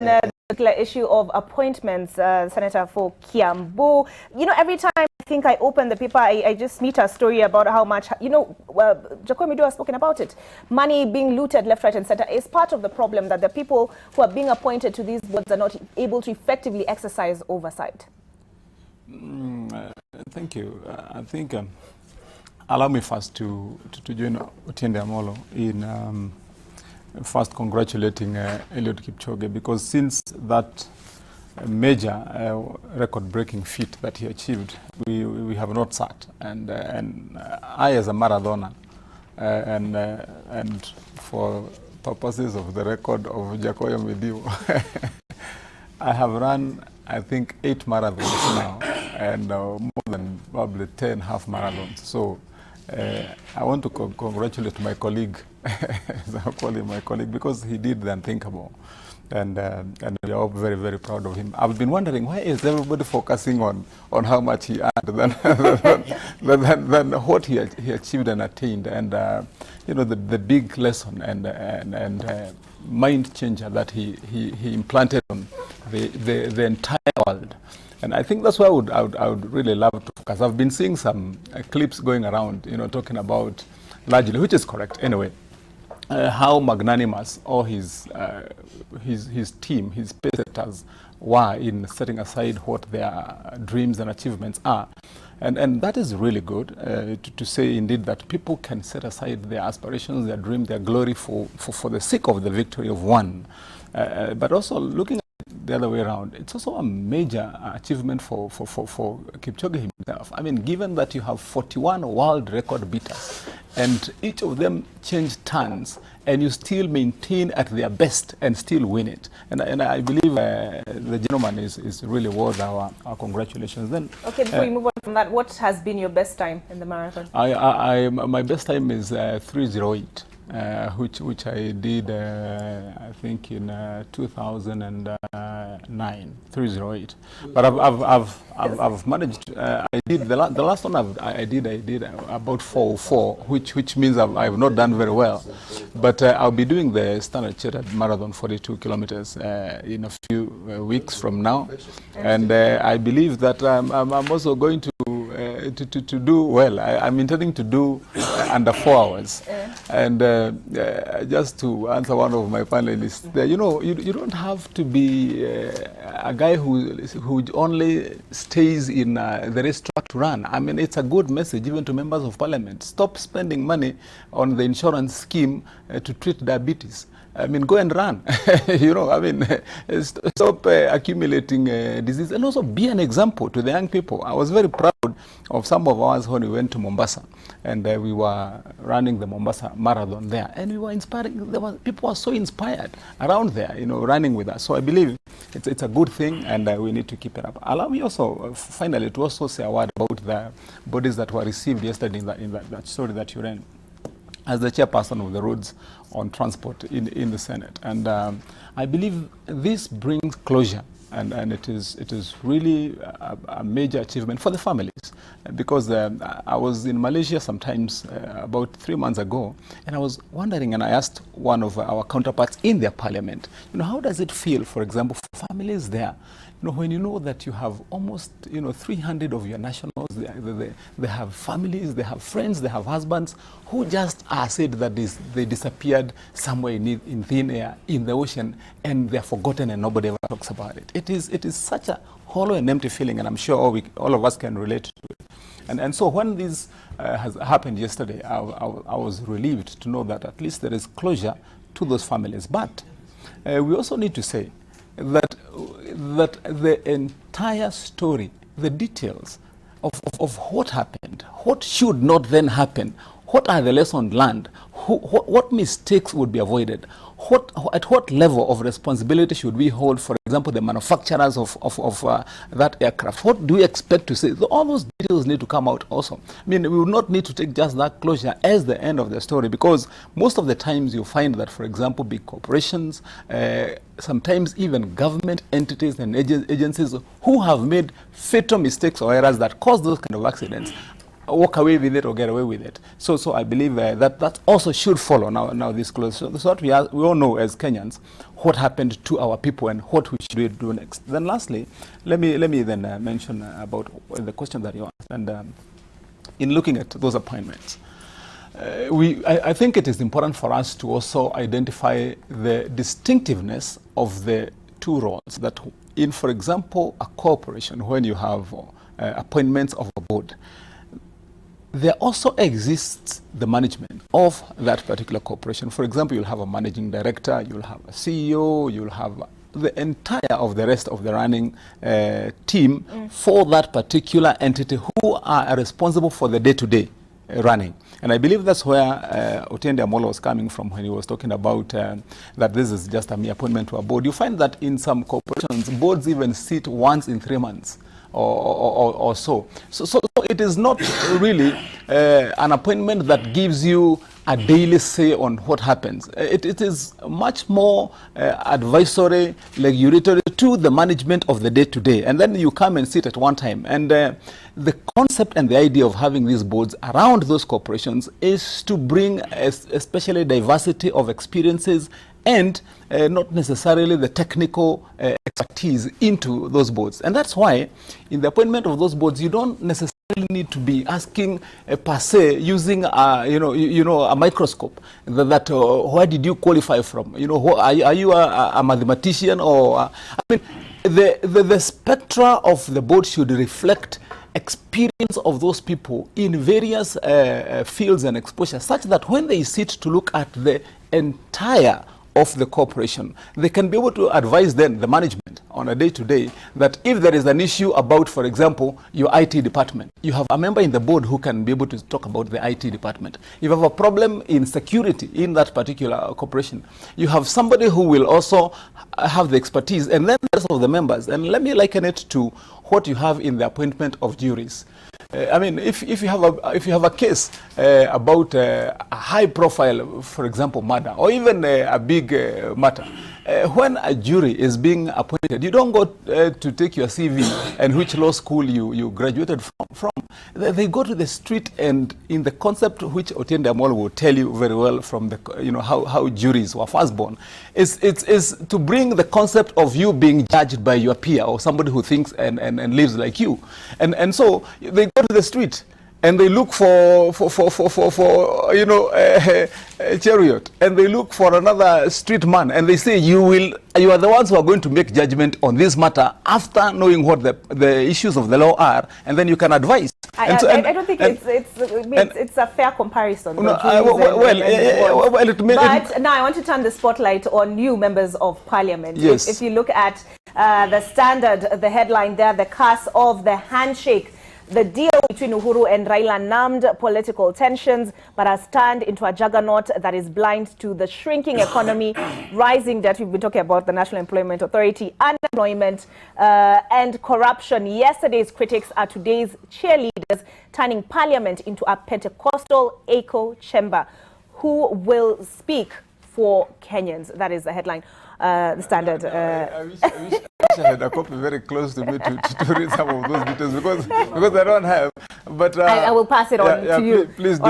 The particular issue of appointments, Senator, for Kiambu. You know, every time I think I open the paper, I just meet a story about how much, you know, Jacob Mido has spoken about it. Money being looted left, right, and center is part of the problem, that the people who are being appointed to these boards are not able to effectively exercise oversight. Thank you. I think, allow me first to join Otiende Amolo in first congratulating Eliud Kipchoge, because since that major record-breaking feat that he achieved, we have not sat. And I, as a marathoner, and for purposes of the record of Jacob Mido, I have run, I think, 8 marathons now, and more than probably 10 half marathons. So I want to congratulate my colleague, as I call him my colleague, because he did the unthinkable. And we are all very, very proud of him. I've been wondering, why is everybody focusing on how much he earned than what he achieved and attained, and you know, the big lesson and mind changer that he implanted on the entire world. And I think that's why I would really love to focus. I've been seeing some clips going around, you know, talking about largely, which is correct anyway, how magnanimous all his team, his pesetters were in setting aside what their dreams and achievements are. And that is really good, to say indeed that people can set aside their aspirations, their dream, their glory for the sake of the victory of one. But also looking at the other way around, it's also a major achievement for Kipchoge himself. I mean, given that you have 41 world record beaters, and each of them change turns, and you still maintain at their best and still win it. And I believe the gentleman is really worth our congratulations. Then, okay, before we move on from that, what has been your best time in the marathon? My best time is 3:08. Which I did, I think, in 2009, 3:08. But I've managed. I did the last one I did about 4:04, which means I've not done very well. But I'll be doing the Standard Chartered Marathon 42 kilometers in a few weeks from now, and I believe that I'm also going to do well. I'm intending to do under 4 hours. And just to answer one of my panelists, you know, you don't have to be a guy who only stays in the racetrack to run. I mean, it's a good message even to members of parliament. Stop spending money on the insurance scheme to treat diabetes. I mean, go and run. You know, I mean, stop accumulating disease, and also be an example to the young people. I was very proud of some of us when we went to Mombasa, and we were running the Mombasa Marathon there, and we were inspiring. People were so inspired around there, you know, running with us. So I believe it's a good thing, and we need to keep it up. Allow me also, finally, to also say a word about the bodies that were received yesterday in that story that you ran, as the chairperson of the Roads on Transport in the Senate. And I believe this brings closure, and it is really a major achievement for the families, because I was in Malaysia sometimes about 3 months ago, and I was wondering, and I asked one of our counterparts in their parliament, you know, how does it feel, for example, for families there, you know, when you know that you have almost, you know, 300 of your nationals, they have families, they have friends, they have husbands, who just are said that they disappeared somewhere in thin air, in the ocean, and they're forgotten and nobody ever talks about it. It is such a hollow and empty feeling, and I'm sure all of us can relate to it. And so when this has happened yesterday, I was relieved to know that at least there is closure to those families. But we also need to say that the entire story, the details of what happened, what should not then happen, what are the lessons learned, what mistakes would be avoided, at what level of responsibility should we hold, for example, the manufacturers of that aircraft? What do we expect to say? All those details need to come out also. I mean, we would not need to take just that closure as the end of the story, because most of the times you find that, for example, big corporations, sometimes even government entities and agencies who have made fatal mistakes or errors that cause those kind of accidents, walk away with it or get away with it. So I believe that also should follow now this close. So what we all know as Kenyans, what happened to our people and what we should do next. Then lastly, let me then mention about the question that you asked. And in looking at those appointments, I think it is important for us to also identify the distinctiveness of the two roles that in, for example, a corporation, when you have appointments of a board, there also exists the management of that particular corporation. For example, you'll have a managing director, you'll have a CEO, you'll have the entire of the rest of the running team for that particular entity who are responsible for the day-to-day running. And I believe that's where Otiende Amolo was coming from when he was talking about that this is just a mere appointment to a board. You find that in some corporations, boards even sit once in 3 months or so. So it is not really an appointment that gives you a daily say on what happens. It is much more advisory, regulatory to the management of the day-to-day. And then you come and sit at one time. And the concept and the idea of having these boards around those corporations is to bring especially diversity of experiences and not necessarily the technical expertise into those boards. And that's why in the appointment of those boards, you don't necessarily need to be asking per se using a microscope that where did you qualify from? Are you a mathematician or I mean the spectra of the board should reflect experience of those people in various fields and exposure, such that when they sit to look at the entire of the corporation, they can be able to advise then the management on a day-to-day that if there is an issue about, for example, your IT department, you have a member in the board who can be able to talk about the IT department. If you have a problem in security in that particular corporation, you have somebody who will also have the expertise, and then the rest of the members. And let me liken it to what you have in the appointment of juries. I mean, if you have a case about a high-profile, for example, murder, or even a big matter, when a jury is being appointed, you don't go to take your CV and which law school you graduated from. They go to the street, and in the concept which Otiende Amolo will tell you very well from the how juries were first born, is to bring the concept of you being judged by your peer or somebody who thinks and lives like you, and so they go to the street and they look for a chariot, and they look for another street man, and they say you are the ones who are going to make judgment on this matter after knowing what the issues of the law are, and then you can advise. I don't think it's a fair comparison. But now I want to turn the spotlight on you, members of parliament. Yes. If you look at the Standard, the headline there, the curse of the handshake. The deal between Uhuru and Raila numbed political tensions, but has turned into a juggernaut that is blind to the shrinking economy, rising debt. We've been talking about the National Employment Authority, unemployment, and corruption. Yesterday's critics are today's cheerleaders, turning parliament into a Pentecostal echo chamber. Who will speak for Kenyans? That is the headline. The Standard. I wish I had a copy very close to me to read some of those details because I don't have. But I will pass it on to you. Please do.